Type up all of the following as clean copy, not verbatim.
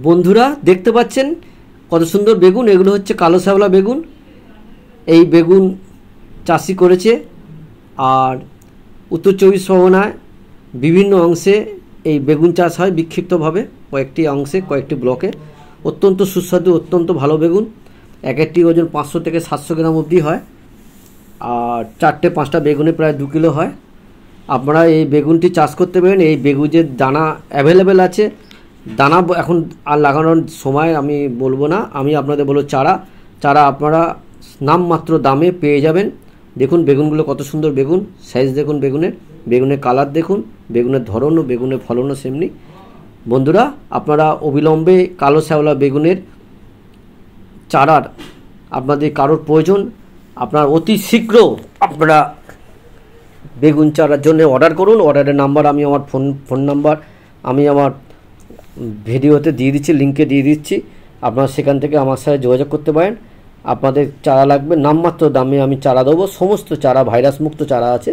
বন্ধুরা দেখতে পাচ্ছেন কত সুন্দর বেগুন। এগুলো হচ্ছে কালো শ্যাওলা বেগুন। এই বেগুন চাষি করেছে, আর উত্তর চব্বিশ পরগনায় বিভিন্ন অংশে এই বেগুন চাষ হয় বিক্ষিপ্তভাবে, কয়েকটি অংশে কয়েকটি ব্লকে। অত্যন্ত সুস্বাদু, অত্যন্ত ভালো বেগুন। এক একটি ওজন 500 থেকে 700 গ্রাম অবধি হয়, আর 4-5টা বেগুনে প্রায় 2 কিলো হয়। আপনারা এই বেগুনটি চাষ করতে পারেন। এই বেগুনের দানা অ্যাভেলেবেল আছে। দানা এখন আর লাগানোর সময় আমি বলবো না, আমি আপনাদের বলবো চারা আপনারা নামমাত্র দামে পেয়ে যাবেন। দেখুন বেগুনগুলো কত সুন্দর বেগুন, সাইজ দেখুন বেগুনের কালার দেখুন, বেগুনের ধরন ও বেগুনের ফলনও সেমনি। বন্ধুরা আপনারা অবিলম্বে কালো শ্যাওলা বেগুনের চারার আপনাদের কারোর প্রয়োজন, আপনার অতি শীঘ্র আপনারা বেগুন চারার জন্য অর্ডার করুন। অর্ডারের নাম্বার আমি আমার ফোন নাম্বার আমি আমার ভিডিওতে দিয়ে দিচ্ছি, লিঙ্কে দিয়ে দিচ্ছি। আপনারা সেখান থেকে আমার সাথে যোগাযোগ করতে পারেন। আপনাদের চারা লাগবে, নামমাত্র দামে আমি চারা দেবো। সমস্ত চারা ভাইরাস মুক্ত চারা আছে।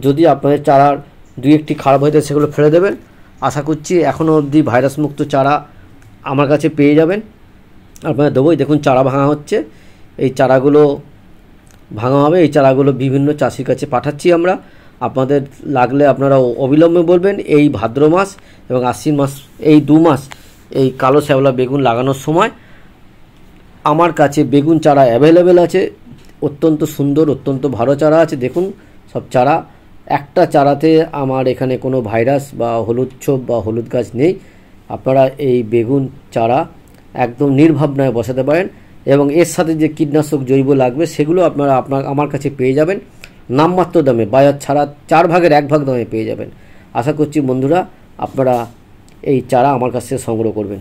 যদি আপনাদের চারার 2-1টি খারাপ হয়ে যায় সেগুলো ফেলে দেবেন। আশা করছি এখনও অবধি ভাইরাস মুক্ত চারা আমার কাছে পেয়ে যাবেন। আপনাদের দেবো। দেখুন চারা ভাঙা হচ্ছে, এই চারাগুলো ভাঙা হবে। এই চারাগুলো বিভিন্ন চাষির কাছে পাঠাচ্ছি আমরা। আপনাদের লাগলে আপনারা অবিলম্বে বলবেন। এই ভাদ্র মাস এবং আশ্বিন মাস, এই 2 মাস এই কালো শ্যাওলা বেগুন লাগানোর সময় আমার কাছে বেগুন চারা অ্যাভেলেবেল আছে। অত্যন্ত সুন্দর, অত্যন্ত ভালো চারা আছে। দেখুন সব চারা, একটা চারাতে আমার এখানে কোনো ভাইরাস বা হলুদ ছোপ বা হলুদ গাছ নেই। আপনারা এই বেগুন চারা একদম নির্ভাবনায় বসাতে পারেন, এবং এর সাথে যে কীটনাশক জৈব লাগবে সেগুলো আপনারা আমার কাছে পেয়ে যাবেন নামমাত্র দামে। বাজার ছাড়া 4 ভাগের 1 ভাগ দামে পেয়ে যাবেন। আশা করছি বন্ধুরা আপনারা এই চারা আমার কাছ থেকে সংগ্রহ করবেন।